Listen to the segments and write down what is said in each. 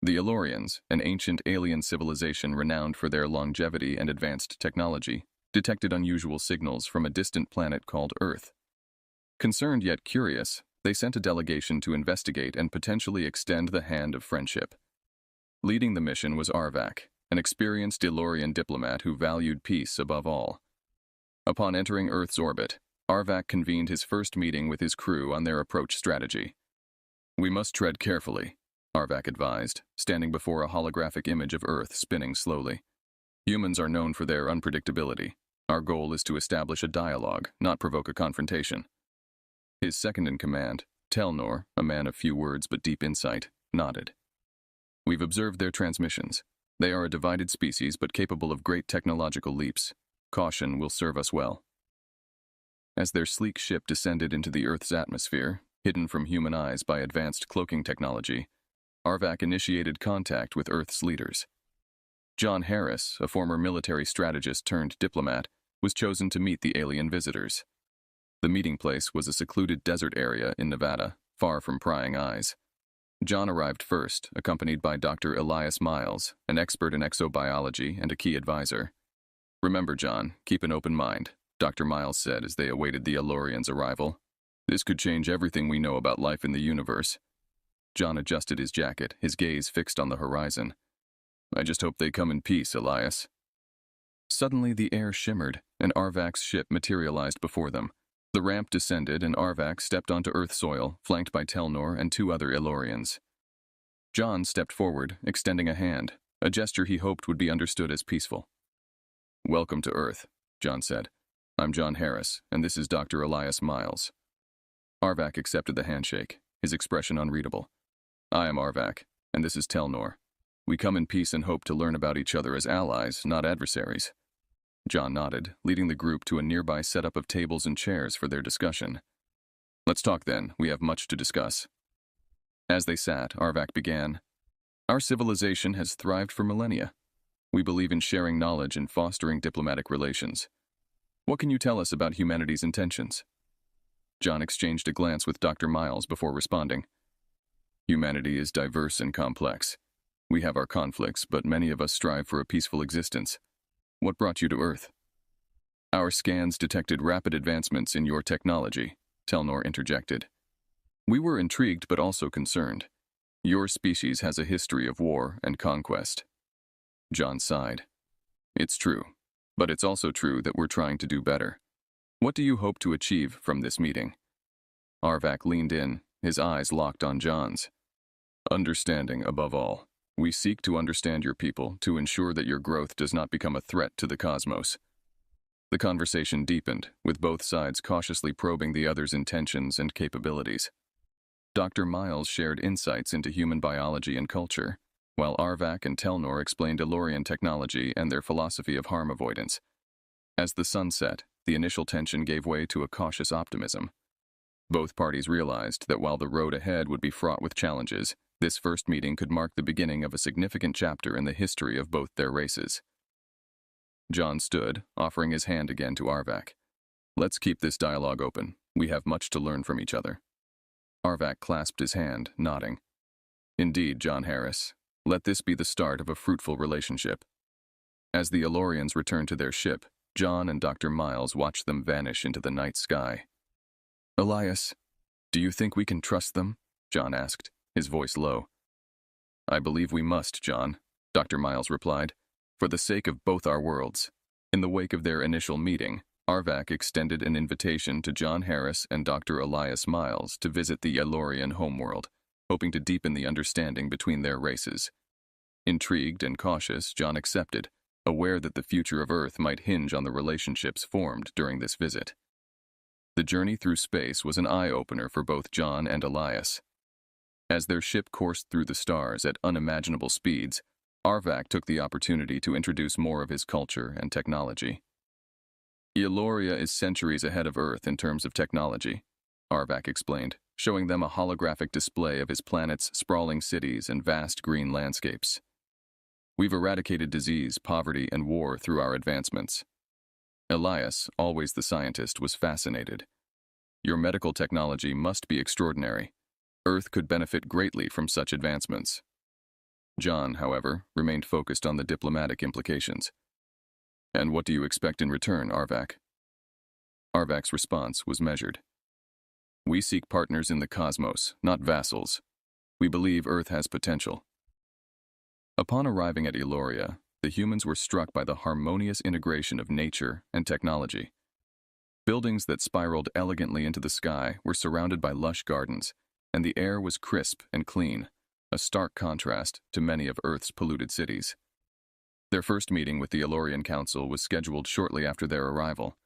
The Elorians, an ancient alien civilization renowned for their longevity and advanced technology, detected unusual signals from a distant planet called Earth. Concerned yet curious, they sent a delegation to investigate and potentially extend the hand of friendship. Leading the mission was Arvak, an experienced Elorian diplomat who valued peace above all. Upon entering Earth's orbit, Arvak convened his first meeting with his crew on their approach strategy. "We must tread carefully," Arvak advised, standing before a holographic image of Earth spinning slowly. "Humans are known for their unpredictability. Our goal is to establish a dialogue, not provoke a confrontation." His second-in-command, Telnor, a man of few words but deep insight, nodded. "We've observed their transmissions. They are a divided species but capable of great technological leaps. Caution will serve us well." As their sleek ship descended into the Earth's atmosphere, hidden from human eyes by advanced cloaking technology, Arvak initiated contact with Earth's leaders. John Harris, a former military strategist turned diplomat, was chosen to meet the alien visitors. The meeting place was a secluded desert area in Nevada, far from prying eyes. John arrived first, accompanied by Dr. Elias Miles, an expert in exobiology and a key advisor. "Remember, John, keep an open mind," Dr. Miles said as they awaited the Elorians' arrival. "This could change everything we know about life in the universe." John adjusted his jacket, his gaze fixed on the horizon. "I just hope they come in peace, Elias." Suddenly the air shimmered, and Arvak's ship materialized before them. The ramp descended, and Arvak stepped onto Earth soil, flanked by Telnor and two other Elorians. John stepped forward, extending a hand, a gesture he hoped would be understood as peaceful. "Welcome to Earth," John said. "I'm John Harris, and this is Dr. Elias Miles." Arvak accepted the handshake, his expression unreadable. "I am Arvak, and this is Telnor. We come in peace and hope to learn about each other as allies, not adversaries." John nodded, leading the group to a nearby setup of tables and chairs for their discussion. "Let's talk then, we have much to discuss." As they sat, Arvak began. "Our civilization has thrived for millennia. We believe in sharing knowledge and fostering diplomatic relations. What can you tell us about humanity's intentions?" John exchanged a glance with Dr. Miles before responding. "Humanity is diverse and complex. We have our conflicts, but many of us strive for a peaceful existence. What brought you to Earth?" "Our scans detected rapid advancements in your technology," Telnor interjected. "We were intrigued but also concerned. Your species has a history of war and conquest." John sighed. "It's true, but it's also true that we're trying to do better. What do you hope to achieve from this meeting?" Arvak leaned in, his eyes locked on John's. "Understanding above all. We seek to understand your people to ensure that your growth does not become a threat to the cosmos." The conversation deepened, with both sides cautiously probing the other's intentions and capabilities. Dr. Miles shared insights into human biology and culture, while Arvak and Telnor explained Elorian technology and their philosophy of harm avoidance. As the sun set, the initial tension gave way to a cautious optimism. Both parties realized that while the road ahead would be fraught with challenges, this first meeting could mark the beginning of a significant chapter in the history of both their races. John stood, offering his hand again to Arvak. "Let's keep this dialogue open. We have much to learn from each other." Arvak clasped his hand, nodding. "Indeed, John Harris. Let this be the start of a fruitful relationship." As the Elorians returned to their ship, John and Dr. Miles watched them vanish into the night sky. "Elias, do you think we can trust them?" John asked, his voice low. "I believe we must, John," Dr. Miles replied, "for the sake of both our worlds." In the wake of their initial meeting, Arvak extended an invitation to John Harris and Dr. Elias Miles to visit the Elorian homeworld, hoping to deepen the understanding between their races. Intrigued and cautious, John accepted, aware that the future of Earth might hinge on the relationships formed during this visit. The journey through space was an eye-opener for both John and Elias. As their ship coursed through the stars at unimaginable speeds, Arvak took the opportunity to introduce more of his culture and technology. "Eloria is centuries ahead of Earth in terms of technology," Arvak explained, showing them a holographic display of his planet's sprawling cities and vast green landscapes. "We've eradicated disease, poverty, and war through our advancements." Elias, always the scientist, was fascinated. "Your medical technology must be extraordinary. Earth could benefit greatly from such advancements." John, however, remained focused on the diplomatic implications. "And what do you expect in return, Arvak?" Arvak's response was measured. "We seek partners in the cosmos, not vassals. We believe Earth has potential." Upon arriving at Eloria, the humans were struck by the harmonious integration of nature and technology. Buildings that spiraled elegantly into the sky were surrounded by lush gardens, and the air was crisp and clean, a stark contrast to many of Earth's polluted cities. Their first meeting with the Elorian Council was scheduled shortly after their arrival.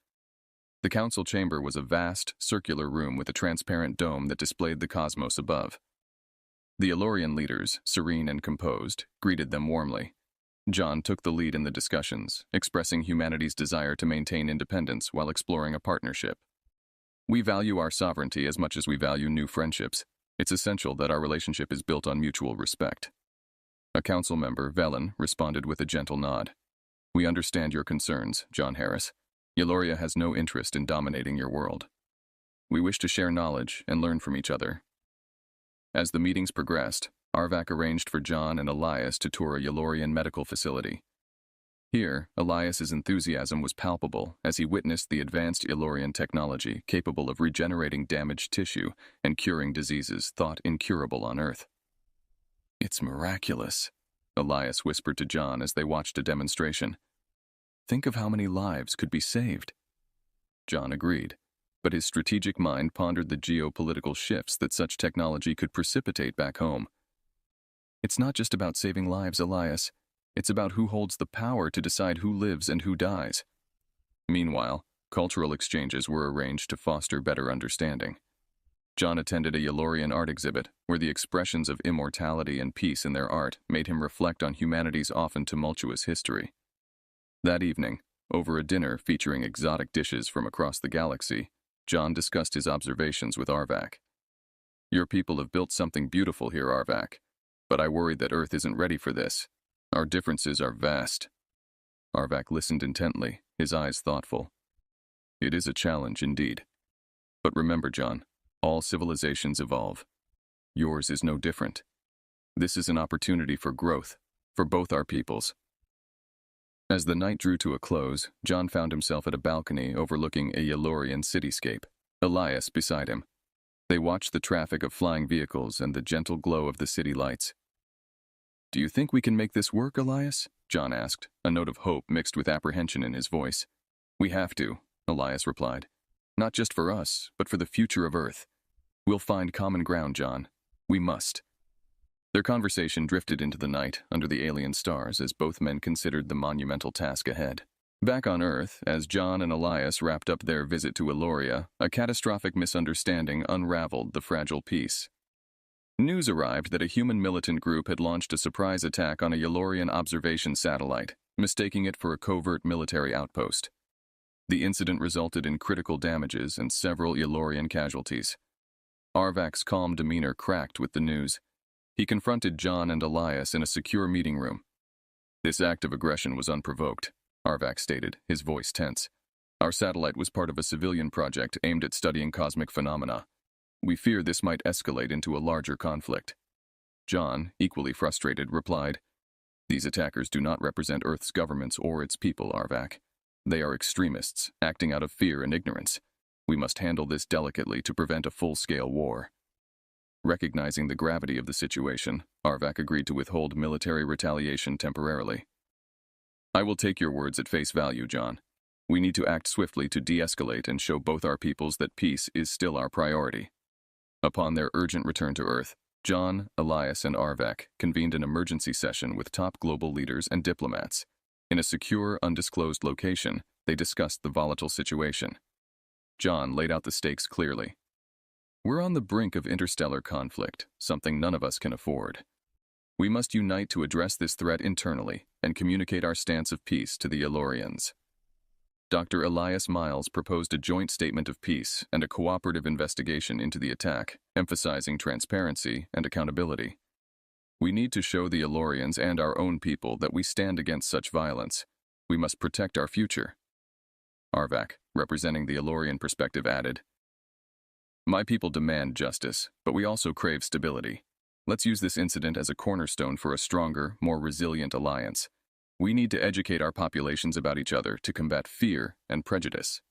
The council chamber was a vast, circular room with a transparent dome that displayed the cosmos above. The Elorian leaders, serene and composed, greeted them warmly. John took the lead in the discussions, expressing humanity's desire to maintain independence while exploring a partnership. "We value our sovereignty as much as we value new friendships. It's essential that our relationship is built on mutual respect." A council member, Velen, responded with a gentle nod. "We understand your concerns, John Harris. Eloria has no interest in dominating your world. We wish to share knowledge and learn from each other." As the meetings progressed, Arvak arranged for John and Elias to tour a Elorian medical facility. Here, Elias's enthusiasm was palpable as he witnessed the advanced Elorian technology capable of regenerating damaged tissue and curing diseases thought incurable on Earth. "It's miraculous," Elias whispered to John as they watched a demonstration. "Think of how many lives could be saved." John agreed, but his strategic mind pondered the geopolitical shifts that such technology could precipitate back home. "It's not just about saving lives, Elias. It's about who holds the power to decide who lives and who dies." Meanwhile, cultural exchanges were arranged to foster better understanding. John attended a Elorian art exhibit where the expressions of immortality and peace in their art made him reflect on humanity's often tumultuous history. That evening, over a dinner featuring exotic dishes from across the galaxy, John discussed his observations with Arvak. "Your people have built something beautiful here, Arvak, but I worry that Earth isn't ready for this. Our differences are vast." Arvak listened intently, his eyes thoughtful. "It is a challenge indeed. But remember, John, all civilizations evolve. Yours is no different. This is an opportunity for growth, for both our peoples." As the night drew to a close, John found himself at a balcony overlooking a Elorian cityscape, Elias beside him. They watched the traffic of flying vehicles and the gentle glow of the city lights. "Do you think we can make this work, Elias?" John asked, a note of hope mixed with apprehension in his voice. "We have to," Elias replied. "Not just for us, but for the future of Earth. We'll find common ground, John. We must." Their conversation drifted into the night under the alien stars as both men considered the monumental task ahead. Back on Earth, as John and Elias wrapped up their visit to Eloria, a catastrophic misunderstanding unraveled the fragile peace. News arrived that a human militant group had launched a surprise attack on a Elorian observation satellite, mistaking it for a covert military outpost. The incident resulted in critical damages and several Elorian casualties. Arvak's calm demeanor cracked with the news. He confronted John and Elias in a secure meeting room. "This act of aggression was unprovoked," Arvak stated, his voice tense. "Our satellite was part of a civilian project aimed at studying cosmic phenomena. We fear this might escalate into a larger conflict." John, equally frustrated, replied, "These attackers do not represent Earth's governments or its people, Arvak. They are extremists, acting out of fear and ignorance. We must handle this delicately to prevent a full-scale war." Recognizing the gravity of the situation, Arvak agreed to withhold military retaliation temporarily. "I will take your words at face value, John. We need to act swiftly to de-escalate and show both our peoples that peace is still our priority." Upon their urgent return to Earth, John, Elias, and Arvak convened an emergency session with top global leaders and diplomats. In a secure, undisclosed location, they discussed the volatile situation. John laid out the stakes clearly. "We're on the brink of interstellar conflict, something none of us can afford. We must unite to address this threat internally and communicate our stance of peace to the Elorians." Dr. Elias Miles proposed a joint statement of peace and a cooperative investigation into the attack, emphasizing transparency and accountability. "We need to show the Elorians and our own people that we stand against such violence. We must protect our future." Arvak, representing the Elorian perspective, added, "My people demand justice, but we also crave stability. Let's use this incident as a cornerstone for a stronger, more resilient alliance. We need to educate our populations about each other to combat fear and prejudice.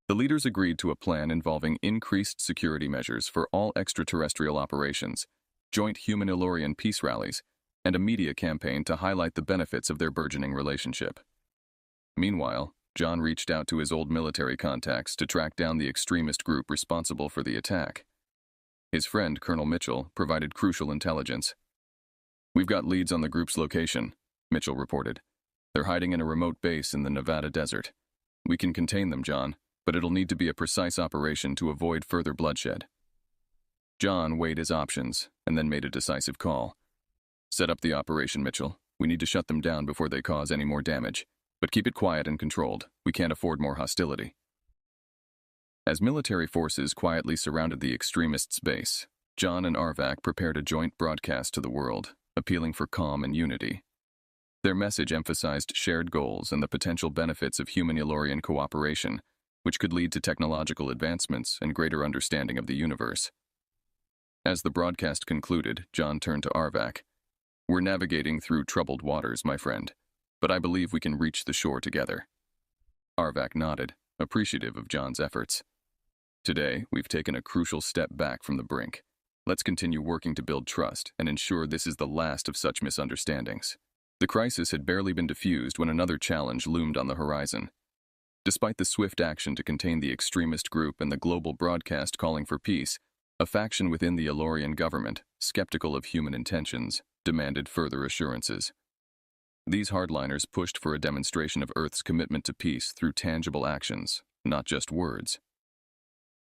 The leaders agreed to a plan involving increased security measures for all extraterrestrial operations, joint human-Ilorian peace rallies, and a media campaign to highlight the benefits of their burgeoning relationship. Meanwhile, John reached out to his old military contacts to track down the extremist group responsible for the attack. His friend, Colonel Mitchell, provided crucial intelligence. "We've got leads on the group's location," Mitchell reported. "They're hiding in a remote base in the Nevada desert. We can contain them, John, but it'll need to be a precise operation to avoid further bloodshed." John weighed his options and then made a decisive call. "Set up the operation, Mitchell. We need to shut them down before they cause any more damage. But keep it quiet and controlled. We can't afford more hostility." As military forces quietly surrounded the extremists' base, John and Arvak prepared a joint broadcast to the world, appealing for calm and unity. Their message emphasized shared goals and the potential benefits of human-Ilorian cooperation, which could lead to technological advancements and greater understanding of the universe. As the broadcast concluded, John turned to Arvak. "We're navigating through troubled waters, my friend, but I believe we can reach the shore together." Arvak nodded, appreciative of John's efforts. "Today, we've taken a crucial step back from the brink. Let's continue working to build trust and ensure this is the last of such misunderstandings." The crisis had barely been diffused when another challenge loomed on the horizon. Despite the swift action to contain the extremist group and the global broadcast calling for peace, a faction within the Ilorian government, skeptical of human intentions, demanded further assurances. These hardliners pushed for a demonstration of Earth's commitment to peace through tangible actions, not just words.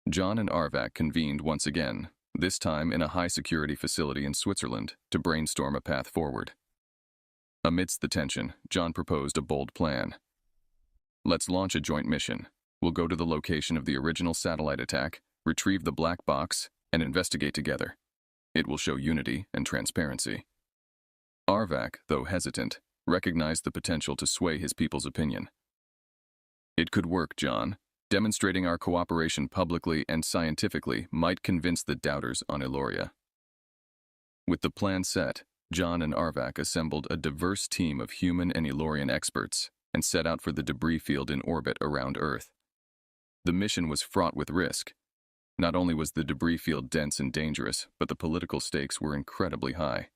John and Arvak convened once again, this time in a high-security facility in Switzerland, to brainstorm a path forward. Amidst the tension, John proposed a bold plan. "Let's launch a joint mission. We'll go to the location of the original satellite attack, retrieve the black box, and investigate together. It will show unity and transparency." Arvak, though hesitant, recognized the potential to sway his people's opinion. "It could work, John. Demonstrating our cooperation publicly and scientifically might convince the doubters on Illoria." With the plan set, John and Arvak assembled a diverse team of human and Ilorian experts and set out for the debris field in orbit around Earth. The mission was fraught with risk. Not only was the debris field dense and dangerous, but the political stakes were incredibly high.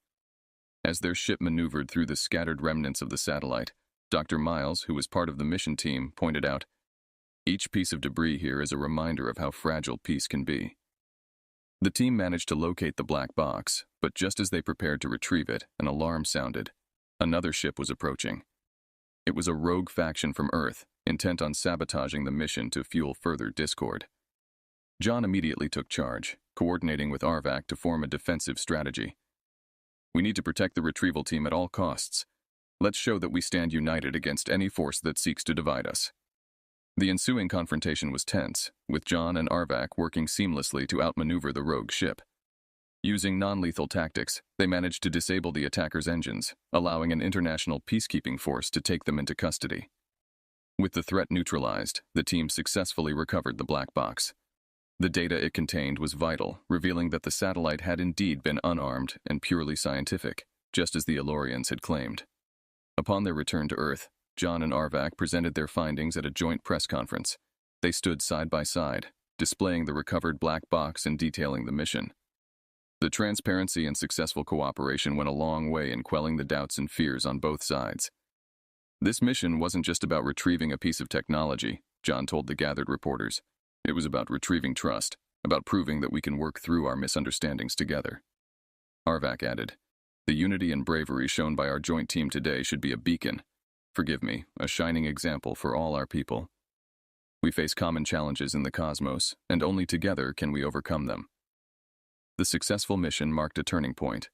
As their ship maneuvered through the scattered remnants of the satellite, Dr. Miles, who was part of the mission team, pointed out, "Each piece of debris here is a reminder of how fragile peace can be." The team managed to locate the black box, but just as they prepared to retrieve it, an alarm sounded. Another ship was approaching. It was a rogue faction from Earth, intent on sabotaging the mission to fuel further discord. John immediately took charge, coordinating with Arvak to form a defensive strategy. "We need to protect the retrieval team at all costs. Let's show that we stand united against any force that seeks to divide us." The ensuing confrontation was tense, with John and Arvak working seamlessly to outmaneuver the rogue ship. Using non-lethal tactics, they managed to disable the attacker's engines, allowing an international peacekeeping force to take them into custody. With the threat neutralized, the team successfully recovered the black box. The data it contained was vital, revealing that the satellite had indeed been unarmed and purely scientific, just as the Ilorians had claimed. Upon their return to Earth, John and Arvak presented their findings at a joint press conference. They stood side by side, displaying the recovered black box and detailing the mission. The transparency and successful cooperation went a long way in quelling the doubts and fears on both sides. This mission wasn't just about retrieving a piece of technology, John told the gathered reporters. It was about retrieving trust, about proving that we can work through our misunderstandings together. Arvak added, "The unity and bravery shown by our joint team today should be a beacon. Forgive me, a shining example for all our people. We face common challenges in the cosmos, and only together can we overcome them." The successful mission marked a turning point.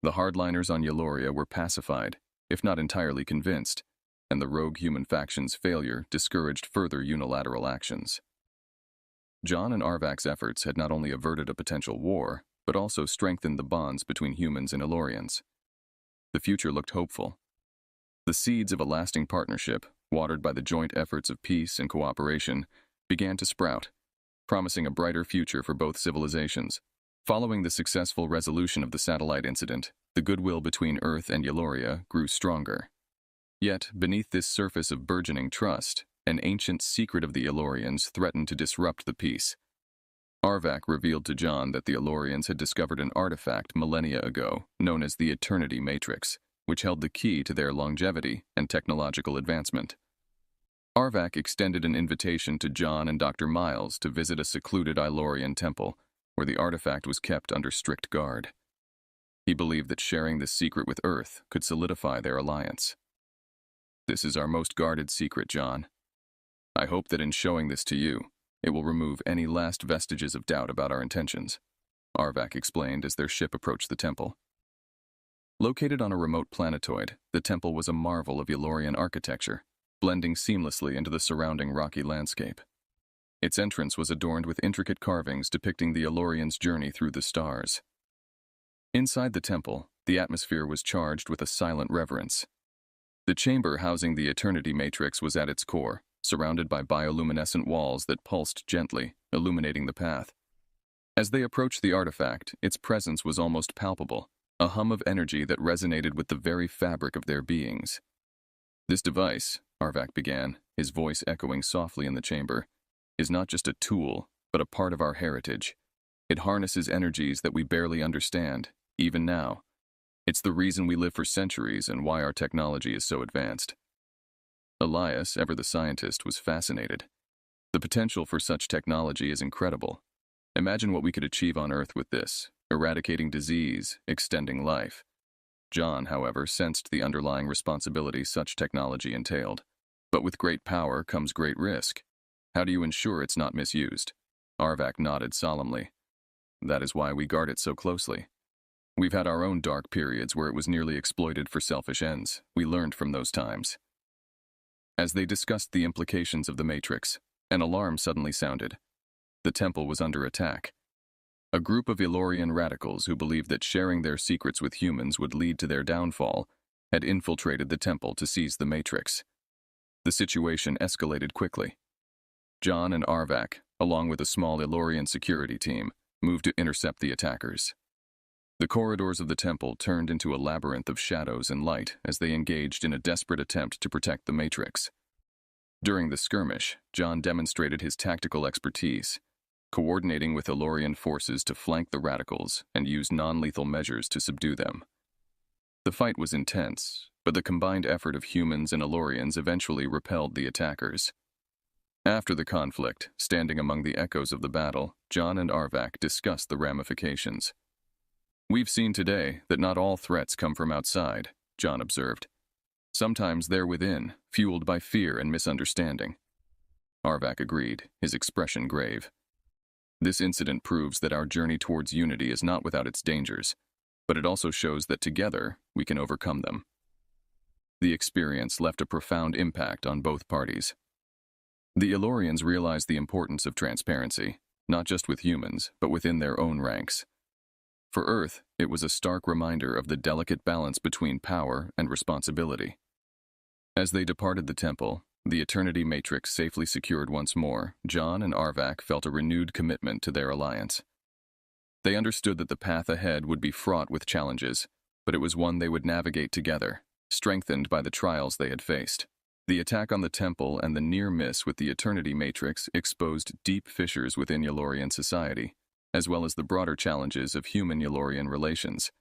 The hardliners on Illoria were pacified, if not entirely convinced, and the rogue human faction's failure discouraged further unilateral actions. John and Arvak's efforts had not only averted a potential war, but also strengthened the bonds between humans and Ilorians. The future looked hopeful. The seeds of a lasting partnership, watered by the joint efforts of peace and cooperation, began to sprout, promising a brighter future for both civilizations. Following the successful resolution of the satellite incident, the goodwill between Earth and Eloria grew stronger. Yet, beneath this surface of burgeoning trust, an ancient secret of the Elorians threatened to disrupt the peace. Arvak revealed to John that the Elorians had discovered an artifact millennia ago, known as the Eternity Matrix, which held the key to their longevity and technological advancement. Arvak extended an invitation to John and Dr. Miles to visit a secluded Ilorian temple, where the artifact was kept under strict guard. He believed that sharing this secret with Earth could solidify their alliance. "This is our most guarded secret, John. I hope that in showing this to you, it will remove any last vestiges of doubt about our intentions," Arvak explained as their ship approached the temple. Located on a remote planetoid, the temple was a marvel of Elorian architecture, blending seamlessly into the surrounding rocky landscape. Its entrance was adorned with intricate carvings depicting the Elorians' journey through the stars. Inside the temple, the atmosphere was charged with a silent reverence. The chamber housing the Eternity Matrix was at its core, surrounded by bioluminescent walls that pulsed gently, illuminating the path. As they approached the artifact, its presence was almost palpable, a hum of energy that resonated with the very fabric of their beings. "This device," Arvak began, his voice echoing softly in the chamber, "is not just a tool, but a part of our heritage. It harnesses energies that we barely understand, even now. It's the reason we live for centuries and why our technology is so advanced." Elias, ever the scientist, was fascinated. "The potential for such technology is incredible. Imagine what we could achieve on Earth with this, eradicating disease, extending life." John, however, sensed the underlying responsibility such technology entailed. "But with great power comes great risk. How do you ensure it's not misused?" Arvak nodded solemnly. "That is why we guard it so closely. We've had our own dark periods where it was nearly exploited for selfish ends. We learned from those times." As they discussed the implications of the Matrix, an alarm suddenly sounded. The temple was under attack. A group of Elorian radicals who believed that sharing their secrets with humans would lead to their downfall had infiltrated the temple to seize the Matrix. The situation escalated quickly. John and Arvak, along with a small Elorian security team, moved to intercept the attackers. The corridors of the temple turned into a labyrinth of shadows and light as they engaged in a desperate attempt to protect the Matrix. During the skirmish, John demonstrated his tactical expertise, coordinating with Elorian forces to flank the radicals and use non-lethal measures to subdue them. The fight was intense, but the combined effort of humans and Elorians eventually repelled the attackers. After the conflict, standing among the echoes of the battle, John and Arvak discussed the ramifications. "We've seen today that not all threats come from outside," John observed. "Sometimes they're within, fueled by fear and misunderstanding." Arvak agreed, his expression grave. "This incident proves that our journey towards unity is not without its dangers, but it also shows that together we can overcome them." The experience left a profound impact on both parties. The Elorians realized the importance of transparency, not just with humans, but within their own ranks. For Earth, it was a stark reminder of the delicate balance between power and responsibility. As they departed the temple, the Eternity Matrix safely secured once more, John and Arvak felt a renewed commitment to their alliance. They understood that the path ahead would be fraught with challenges, but it was one they would navigate together, strengthened by the trials they had faced. The attack on the temple and the near miss with the Eternity Matrix exposed deep fissures within Elorian society, as well as the broader challenges of human-Elorian relations.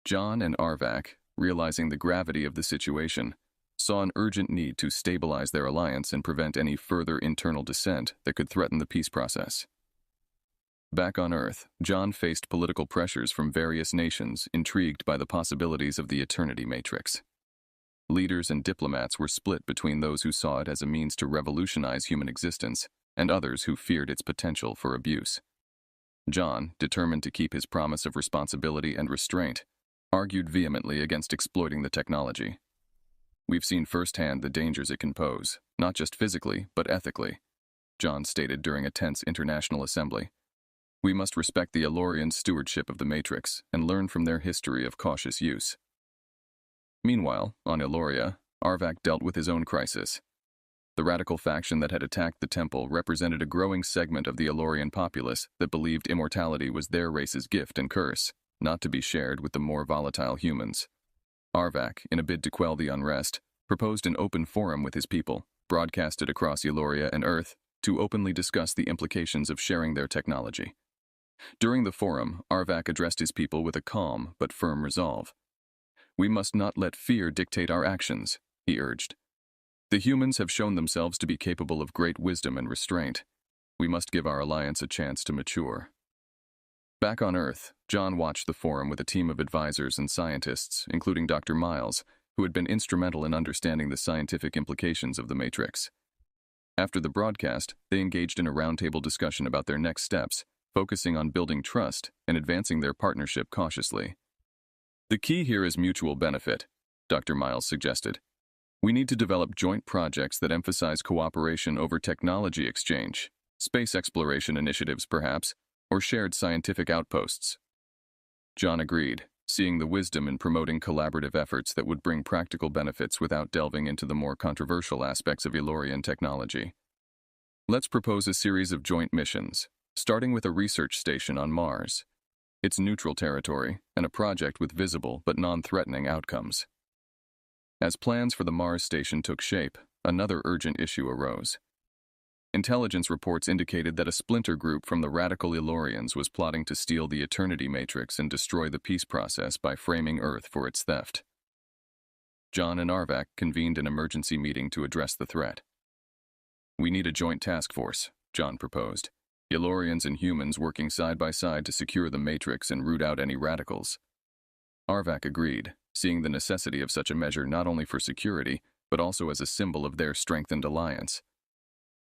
John and Arvak, realizing the gravity of the situation, saw an urgent need to stabilize their alliance and prevent any further internal dissent that could threaten the peace process. Back on Earth, John faced political pressures from various nations intrigued by the possibilities of the Eternity Matrix. Leaders and diplomats were split between those who saw it as a means to revolutionize human existence and others who feared its potential for abuse. John, determined to keep his promise of responsibility and restraint, argued vehemently against exploiting the technology. "We've seen firsthand the dangers it can pose, not just physically, but ethically," John stated during a tense international assembly. "We must respect the Elorian stewardship of the Matrix and learn from their history of cautious use." Meanwhile, on Eloria, Arvak dealt with his own crisis. The radical faction that had attacked the temple represented a growing segment of the Elorian populace that believed immortality was their race's gift and curse, not to be shared with the more volatile humans. Arvak, in a bid to quell the unrest, proposed an open forum with his people, broadcasted across Eloria and Earth, to openly discuss the implications of sharing their technology. During the forum, Arvak addressed his people with a calm but firm resolve. "We must not let fear dictate our actions," he urged. "The humans have shown themselves to be capable of great wisdom and restraint. We must give our alliance a chance to mature." Back on Earth, John watched the forum with a team of advisors and scientists, including Dr. Miles, who had been instrumental in understanding the scientific implications of the Matrix. After the broadcast, they engaged in a roundtable discussion about their next steps, focusing on building trust and advancing their partnership cautiously. "The key here is mutual benefit," Dr. Miles suggested. "We need to develop joint projects that emphasize cooperation over technology exchange, space exploration initiatives perhaps, or shared scientific outposts." John agreed, seeing the wisdom in promoting collaborative efforts that would bring practical benefits without delving into the more controversial aspects of Elorian technology. "Let's propose a series of joint missions, starting with a research station on Mars. It's neutral territory and a project with visible but non-threatening outcomes." As plans for the Mars station took shape, another urgent issue arose. Intelligence reports indicated that a splinter group from the radical Elorians was plotting to steal the Eternity Matrix and destroy the peace process by framing Earth for its theft. John and Arvak convened an emergency meeting to address the threat. "We need a joint task force," John proposed. "Elorians and humans working side by side to secure the Matrix and root out any radicals." Arvak agreed, seeing the necessity of such a measure not only for security, but also as a symbol of their strengthened alliance.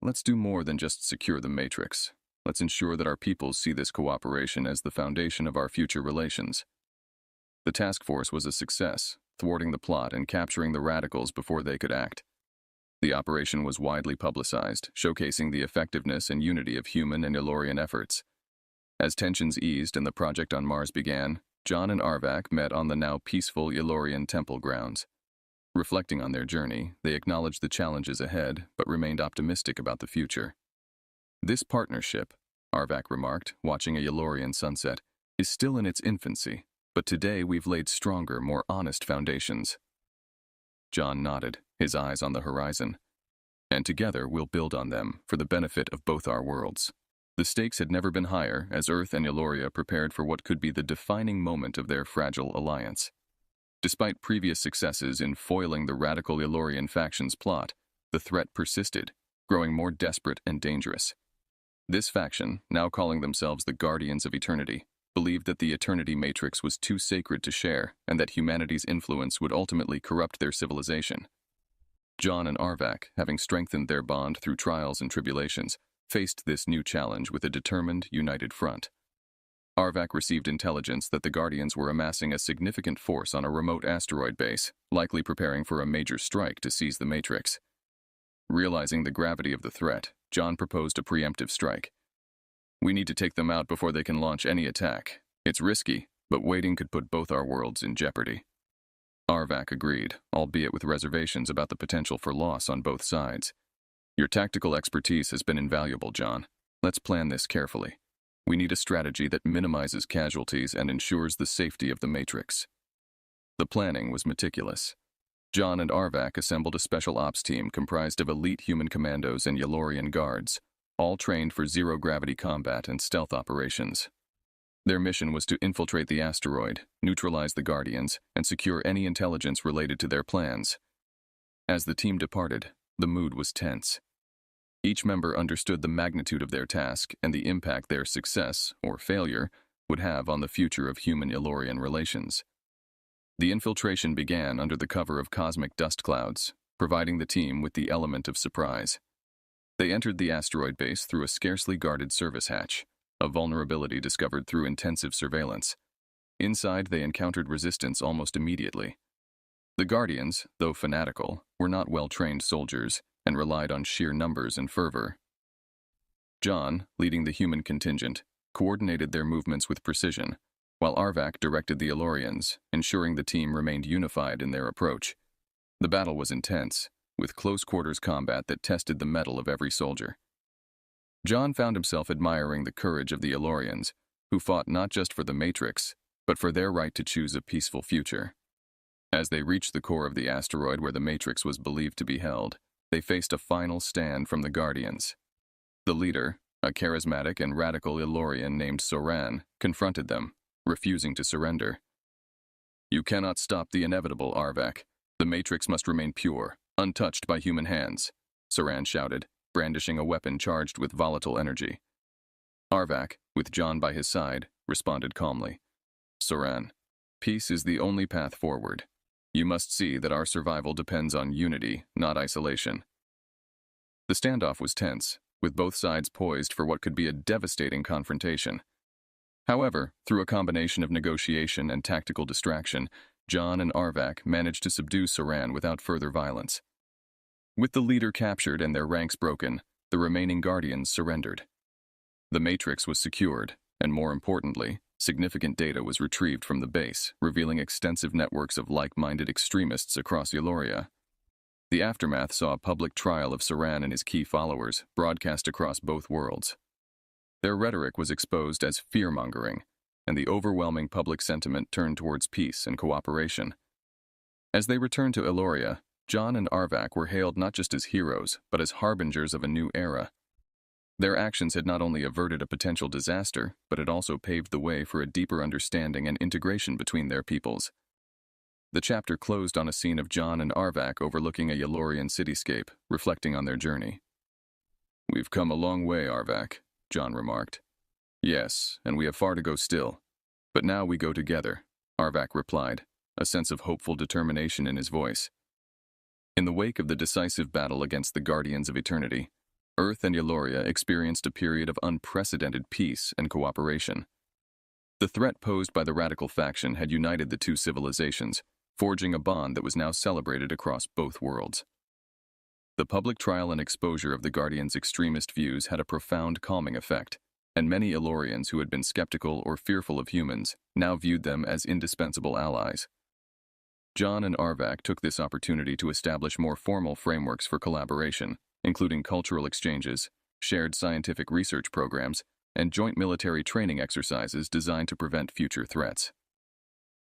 "Let's do more than just secure the Matrix. Let's ensure that our peoples see this cooperation as the foundation of our future relations." The task force was a success, thwarting the plot and capturing the radicals before they could act. The operation was widely publicized, showcasing the effectiveness and unity of human and Elorian efforts. As tensions eased and the project on Mars began, John and Arvak met on the now peaceful Elorian temple grounds. Reflecting on their journey, they acknowledged the challenges ahead, but remained optimistic about the future. "This partnership," Arvak remarked, watching a Elorian sunset, "is still in its infancy, but today we've laid stronger, more honest foundations." John nodded, his eyes on the horizon. "And together we'll build on them, for the benefit of both our worlds." The stakes had never been higher as Earth and Eloria prepared for what could be the defining moment of their fragile alliance. Despite previous successes in foiling the radical Elorian faction's plot, the threat persisted, growing more desperate and dangerous. This faction, now calling themselves the Guardians of Eternity, believed that the Eternity Matrix was too sacred to share and that humanity's influence would ultimately corrupt their civilization. John and Arvak, having strengthened their bond through trials and tribulations, faced this new challenge with a determined, united front. Arvak received intelligence that the Guardians were amassing a significant force on a remote asteroid base, likely preparing for a major strike to seize the Matrix. Realizing the gravity of the threat, John proposed a preemptive strike. "We need to take them out before they can launch any attack. It's risky, but waiting could put both our worlds in jeopardy." Arvak agreed, albeit with reservations about the potential for loss on both sides. "Your tactical expertise has been invaluable, John. Let's plan this carefully. We need a strategy that minimizes casualties and ensures the safety of the Matrix." The planning was meticulous. John and Arvak assembled a special ops team comprised of elite human commandos and Elorian guards, all trained for zero-gravity combat and stealth operations. Their mission was to infiltrate the asteroid, neutralize the Guardians, and secure any intelligence related to their plans. As the team departed, the mood was tense. Each member understood the magnitude of their task and the impact their success, or failure, would have on the future of human-Elorian relations. The infiltration began under the cover of cosmic dust clouds, providing the team with the element of surprise. They entered the asteroid base through a scarcely guarded service hatch, a vulnerability discovered through intensive surveillance. Inside, they encountered resistance almost immediately. The Guardians, though fanatical, were not well-trained soldiers and relied on sheer numbers and fervor. John, leading the human contingent, coordinated their movements with precision, while Arvak directed the Elorians, ensuring the team remained unified in their approach. The battle was intense, with close-quarters combat that tested the mettle of every soldier. John found himself admiring the courage of the Elorians, who fought not just for the Matrix, but for their right to choose a peaceful future. As they reached the core of the asteroid where the Matrix was believed to be held, they faced a final stand from the Guardians. The leader, a charismatic and radical Elorian named Soran, confronted them, refusing to surrender. "You cannot stop the inevitable, Arvak. The Matrix must remain pure, untouched by human hands," Soran shouted, brandishing a weapon charged with volatile energy. Arvak, with John by his side, responded calmly. "Soran, peace is the only path forward. You must see that our survival depends on unity, not isolation." The standoff was tense, with both sides poised for what could be a devastating confrontation. However, through a combination of negotiation and tactical distraction, John and Arvak managed to subdue Soran without further violence. With the leader captured and their ranks broken, the remaining Guardians surrendered. The Matrix was secured, and more importantly, significant data was retrieved from the base, revealing extensive networks of like-minded extremists across Eloria. The aftermath saw a public trial of Soran and his key followers, broadcast across both worlds. Their rhetoric was exposed as fear-mongering, and the overwhelming public sentiment turned towards peace and cooperation. As they returned to Eloria, John and Arvak were hailed not just as heroes, but as harbingers of a new era. Their actions had not only averted a potential disaster, but had also paved the way for a deeper understanding and integration between their peoples. The chapter closed on a scene of John and Arvak overlooking a Elorian cityscape, reflecting on their journey. "We've come a long way, Arvak," John remarked. "Yes, and we have far to go still. But now we go together," Arvak replied, a sense of hopeful determination in his voice. In the wake of the decisive battle against the Guardians of Eternity, Earth and Eloria experienced a period of unprecedented peace and cooperation. The threat posed by the radical faction had united the two civilizations, forging a bond that was now celebrated across both worlds. The public trial and exposure of the Guardians' extremist views had a profound calming effect, and many Elorians who had been skeptical or fearful of humans now viewed them as indispensable allies. John and Arvak took this opportunity to establish more formal frameworks for collaboration, including cultural exchanges, shared scientific research programs, and joint military training exercises designed to prevent future threats.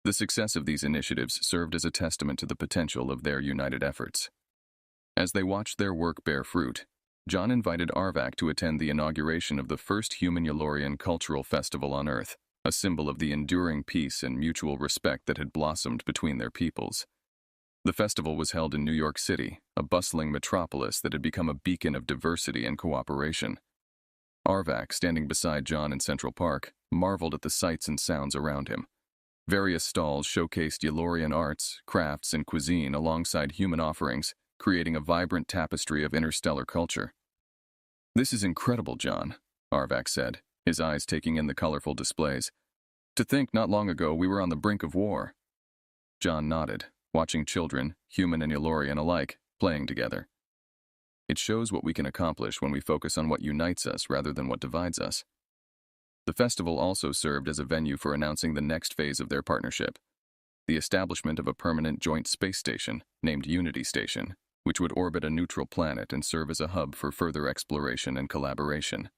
The success of these initiatives served as a testament to the potential of their united efforts. As they watched their work bear fruit, John invited Arvak to attend the inauguration of the first human Elorian cultural festival on Earth, a symbol of the enduring peace and mutual respect that had blossomed between their peoples. The festival was held in New York City, a bustling metropolis that had become a beacon of diversity and cooperation. Arvak, standing beside John in Central Park, marveled at the sights and sounds around him. Various stalls showcased Elorian arts, crafts, and cuisine alongside human offerings, creating a vibrant tapestry of interstellar culture. "This is incredible, John," Arvak said, his eyes taking in the colorful displays. "To think not long ago we were on the brink of war." John nodded, watching children, human and Elorian alike, playing together. "It shows what we can accomplish when we focus on what unites us rather than what divides us." The festival also served as a venue for announcing the next phase of their partnership, the establishment of a permanent joint space station named Unity Station, which would orbit a neutral planet and serve as a hub for further exploration and collaboration.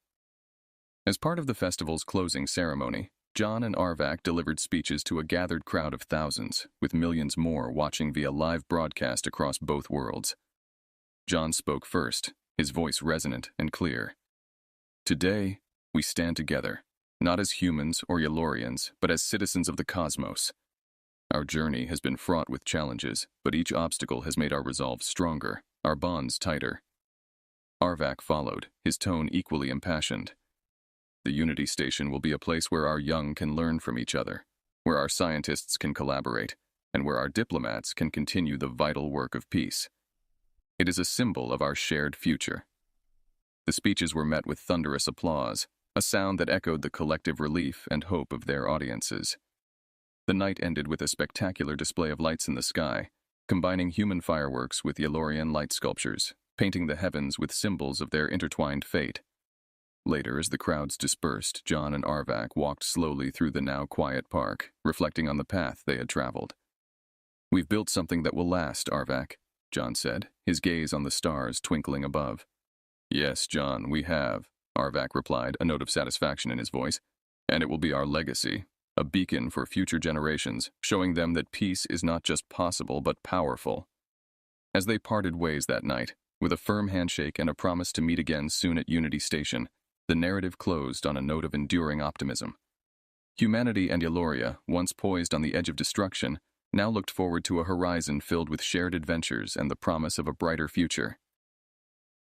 As part of the festival's closing ceremony, John and Arvak delivered speeches to a gathered crowd of thousands, with millions more watching via live broadcast across both worlds. John spoke first, his voice resonant and clear. "Today, we stand together, not as humans or Elorians, but as citizens of the cosmos. Our journey has been fraught with challenges, but each obstacle has made our resolve stronger, our bonds tighter." Arvak followed, his tone equally impassioned. "The Unity Station will be a place where our young can learn from each other, where our scientists can collaborate, and where our diplomats can continue the vital work of peace. It is a symbol of our shared future." The speeches were met with thunderous applause, a sound that echoed the collective relief and hope of their audiences. The night ended with a spectacular display of lights in the sky, combining human fireworks with Elorian light sculptures, painting the heavens with symbols of their intertwined fate. Later, as the crowds dispersed, John and Arvak walked slowly through the now quiet park, reflecting on the path they had traveled. "We've built something that will last, Arvak," John said, his gaze on the stars twinkling above. Yes, John, we have, Arvak replied, a note of satisfaction in his voice. And it will be our legacy, a beacon for future generations, showing them that peace is not just possible but powerful. As they parted ways that night, with a firm handshake and a promise to meet again soon at Unity Station, the narrative closed on a note of enduring optimism. Humanity and Eloria, once poised on the edge of destruction, now looked forward to a horizon filled with shared adventures and the promise of a brighter future.